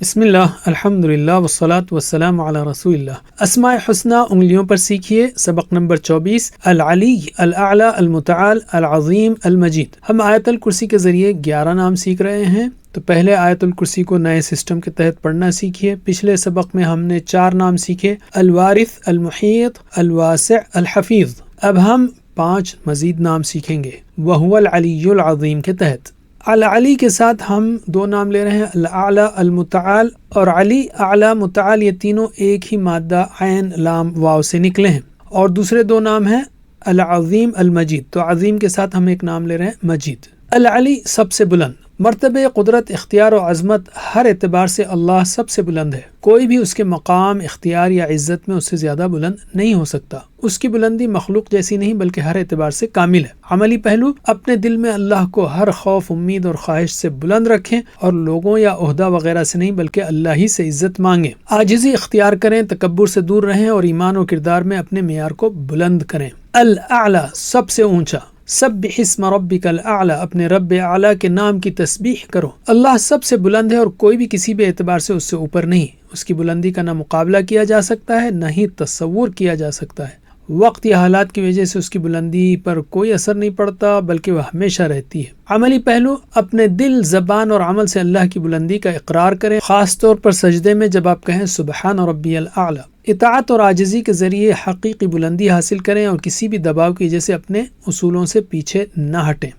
بسم اللہ، الحمدللہ والصلاة والسلام علی رسول اللہ۔ اسماء حسنی انگلیوں پر سیکھیے، سبق نمبر 24، العلی، الاعلی، المتعال، العظیم، المجید۔ ہم آیت الکرسی کے ذریعے 11 نام سیکھ رہے ہیں، تو پہلے آیت الکرسی کو نئے سسٹم کے تحت پڑھنا سیکھیے۔ پچھلے سبق میں ہم نے 4 نام سیکھے، الوارث، المحیط، الواسع، الحفیظ۔ اب ہم 5 مزید نام سیکھیں گے، وہو العلی العظیم کے تحت۔ العلی کے ساتھ ہم 2 نام لے رہے ہیں، الاعلی، المتعال، اور علی، اعلی، متعال، یہ تینوں ایک ہی مادہ عین لام واو سے نکلے ہیں۔ اور دوسرے 2 نام ہیں العظیم، المجید، تو عظیم کے ساتھ ہم ایک نام لے رہے ہیں مجید۔ العلی سب سے بلند، مرتبہ قدرت، اختیار و عظمت ہر اعتبار سے اللہ سب سے بلند ہے، کوئی بھی اس کے مقام، اختیار یا عزت میں اس سے زیادہ بلند نہیں ہو سکتا۔ اس کی بلندی مخلوق جیسی نہیں بلکہ ہر اعتبار سے کامل ہے۔ عملی پہلو، اپنے دل میں اللہ کو ہر خوف، امید اور خواہش سے بلند رکھیں اور لوگوں یا عہدہ وغیرہ سے نہیں بلکہ اللہ ہی سے عزت مانگیں۔ عاجزی اختیار کریں، تکبر سے دور رہیں اور ایمان و کردار میں اپنے معیار کو بلند کریں۔ الاعلی سب سے اونچا، سبح اسم ربک الاعلی، اپنے رب اعلیٰ کے نام کی تسبیح کرو۔ اللہ سب سے بلند ہے اور کوئی بھی کسی بھی اعتبار سے اس سے اوپر نہیں۔ اس کی بلندی کا نہ مقابلہ کیا جا سکتا ہے، نہ ہی تصور کیا جا سکتا ہے۔ وقت یا حالات کی وجہ سے اس کی بلندی پر کوئی اثر نہیں پڑتا بلکہ وہ ہمیشہ رہتی ہے۔ عملی پہلو، اپنے دل، زبان اور عمل سے اللہ کی بلندی کا اقرار کریں، خاص طور پر سجدے میں جب آپ کہیں سبحان ربی الاعلی۔ اطاعت اور عاجزی کے ذریعے حقیقی بلندی حاصل کریں اور کسی بھی دباؤ کی وجہ سے اپنے اصولوں سے پیچھے نہ ہٹیں۔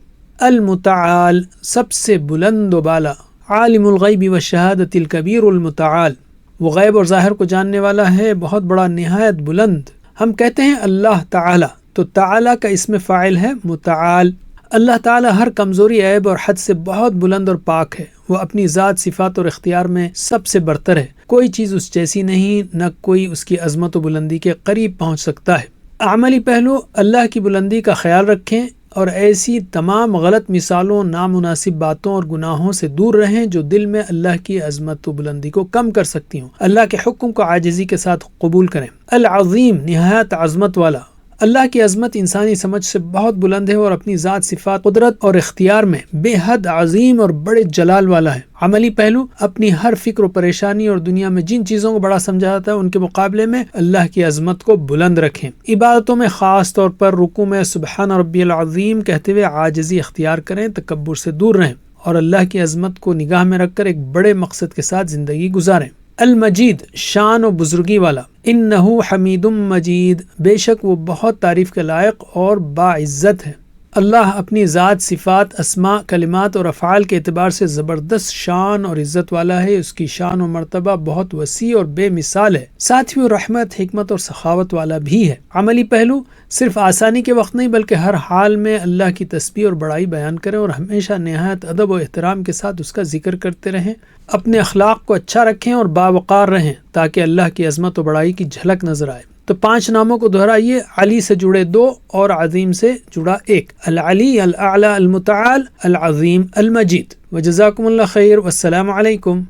المتعال سب سے بلند و بالا، عالم الغیب والشہادۃ الکبیر المتعال، وہ غیب اور ظاہر کو جاننے والا ہے، بہت بڑا، نہایت بلند۔ ہم کہتے ہیں اللہ تعالی، تو تعالی کا اسم فاعل ہے متعال۔ اللہ تعالی ہر کمزوری، عیب اور حد سے بہت بلند اور پاک ہے۔ وہ اپنی ذات، صفات اور اختیار میں سب سے برتر ہے، کوئی چیز اس جیسی نہیں، نہ کوئی اس کی عظمت و بلندی کے قریب پہنچ سکتا ہے۔ عملی پہلو، اللہ کی بلندی کا خیال رکھیں اور ایسی تمام غلط مثالوں، نامناسب باتوں اور گناہوں سے دور رہیں جو دل میں اللہ کی عظمت و بلندی کو کم کر سکتی ہوں۔ اللہ کے حکم کو عاجزی کے ساتھ قبول کریں۔ العظیم نہایت عظمت والا، اللہ کی عظمت انسانی سمجھ سے بہت بلند ہے اور اپنی ذات، صفات، قدرت اور اختیار میں بے حد عظیم اور بڑے جلال والا ہے۔ عملی پہلو، اپنی ہر فکر و پریشانی اور دنیا میں جن چیزوں کو بڑا سمجھا جاتا ہے ان کے مقابلے میں اللہ کی عظمت کو بلند رکھیں۔ عبادتوں میں خاص طور پر رکوع میں سبحان ربی العظیم کہتے ہوئے عاجزی اختیار کریں، تکبر سے دور رہیں اور اللہ کی عظمت کو نگاہ میں رکھ کر ایک بڑے مقصد کے ساتھ زندگی گزاریں۔ المجید شان و بزرگی والا، انہو حمید مجید، بے شک وہ بہت تعریف کے لائق اور باعزت ہے۔ اللہ اپنی ذات، صفات، اسماء، کلمات اور افعال کے اعتبار سے زبردست شان اور عزت والا ہے۔ اس کی شان و مرتبہ بہت وسیع اور بے مثال ہے، ساتھ ہی وہ رحمت، حکمت اور سخاوت والا بھی ہے۔ عملی پہلو، صرف آسانی کے وقت نہیں بلکہ ہر حال میں اللہ کی تسبیح اور بڑائی بیان کریں اور ہمیشہ نہایت ادب و احترام کے ساتھ اس کا ذکر کرتے رہیں۔ اپنے اخلاق کو اچھا رکھیں اور باوقار رہیں تاکہ اللہ کی عظمت و بڑائی کی جھلک نظر آئے۔ تو 5 ناموں کو دہرائیے، علی سے جڑے 2 اور عظیم سے جڑا 1، العلی، الاعلی، المتعال، العظیم، المجید۔ وجزاکم اللہ خیر، والسلام علیکم۔